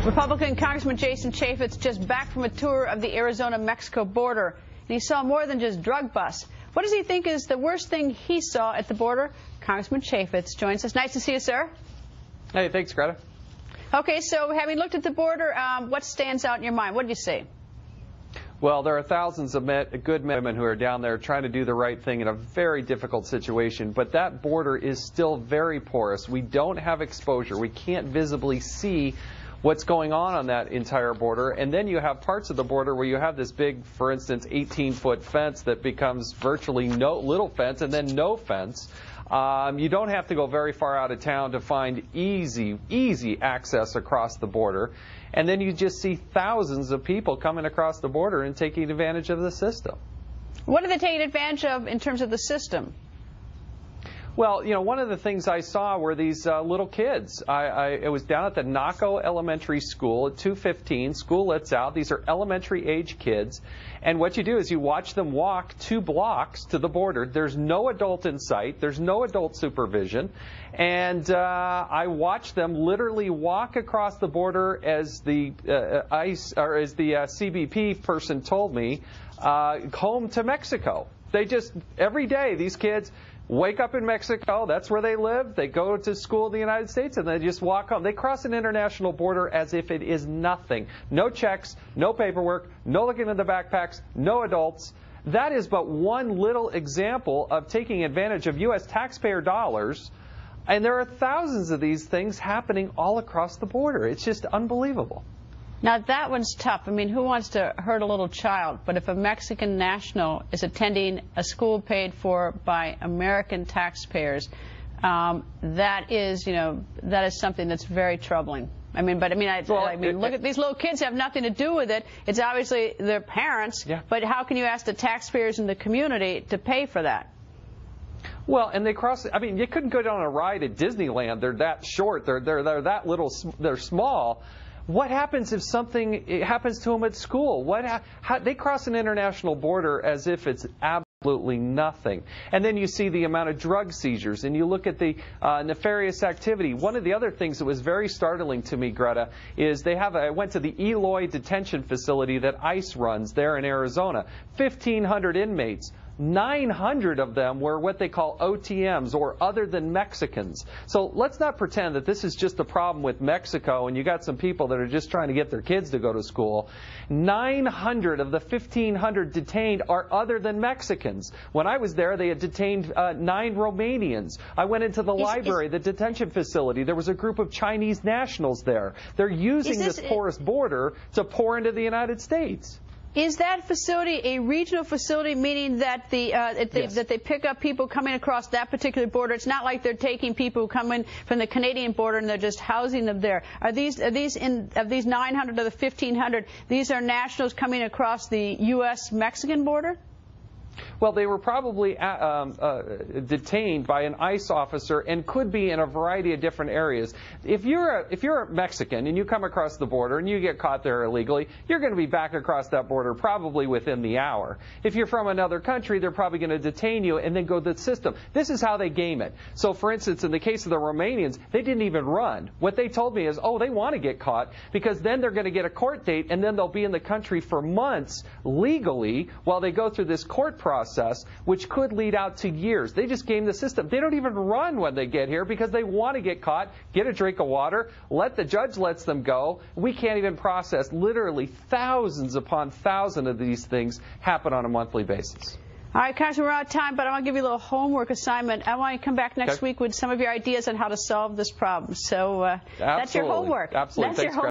Republican Congressman Jason Chaffetz just back from a tour of the Arizona-Mexico border, and he saw more than just drug busts. What does he think is the worst thing he saw at the border? Congressman Chaffetz joins us. Nice to see you, sir. Hey, thanks, Greta. Okay, so having looked at the border, what stands out in your mind? What did you see? Well, there are thousands of good men and women who are down there trying to do the right thing in a very difficult situation, but that border is still very porous. We don't have exposure. We can't visibly see what's going on that entire border. And then you have parts of the border where you have this big, for instance, 18-foot fence that becomes virtually little fence and then no fence. You don't have to go very far out of town to find easy access across the border. And then you just see thousands of people coming across the border and taking advantage of the system. What are they taking advantage of in terms of the system? Well, you know, one of the things I saw were these little kids. It was down at the Naco Elementary School at 2:15. School lets out. These are elementary age kids. And what you do is you watch them walk 2 blocks to the border. There's no adult in sight. There's no adult supervision. And I watched them literally walk across the border as the CBP person told me, home to Mexico. They just, every day, these kids wake up in Mexico, that's where they live, they go to school in the United States, and they just walk home. They cross an international border as if it is nothing. No checks, no paperwork, no looking in the backpacks, no adults. That is but one little example of taking advantage of U.S. taxpayer dollars, and there are thousands of these things happening all across the border. It's just unbelievable. Now, that one's tough. I mean, who wants to hurt a little child? But if a Mexican national is attending a school paid for by American taxpayers, that is something that's very troubling. I mean, look at these little kids have nothing to do with it. It's obviously their parents. Yeah. But how can you ask the taxpayers in the community to pay for that? Well, and they cross. I mean, you couldn't go down a ride at Disneyland. They're that short. They're that little. They're small. What happens if something happens to them at school? They cross an international border as if it's absolutely nothing. And then you see the amount of drug seizures, and you look at the nefarious activity. One of the other things that was very startling to me, Greta, is I went to the Eloy detention facility that ICE runs there in Arizona. 1,500 inmates. 900 of them were what they call OTMs, or other than Mexicans. So let's not pretend that this is just a problem with Mexico and you got some people that are just trying to get their kids to go to school. 900 of the 1,500 detained are other than Mexicans. When I was there, they had detained 9 Romanians. I went into the library, the detention facility. There was a group of Chinese nationals there. They're using this porous border to pour into the United States. Is that facility a regional facility, meaning that Yes. that they pick up people coming across that particular border? It's not like they're taking people who come in from the Canadian border and they're just housing them there. Of these 900 of the 1,500, these are nationals coming across the U.S.-Mexican border? Well, they were probably detained by an ICE officer and could be in a variety of different areas. If you're a Mexican and you come across the border and you get caught there illegally, you're going to be back across that border probably within the hour. If you're from another country, they're probably going to detain you and then go to the system. This is how they game it. So, for instance, in the case of the Romanians, they didn't even run. What they told me is, oh, they want to get caught because then they're going to get a court date and then they'll be in the country for months legally while they go through this court process, which could lead out to years. They just game the system. They don't even run when they get here because they want to get caught, get a drink of water, the judge lets them go. We can't even process. Literally thousands upon thousands of these things happen on a monthly basis. All right, Congressman, we're out of time, but I want to give you a little homework assignment. I want to come back next week with some of your ideas on how to solve this problem. So that's your homework. Absolutely. That's your homework.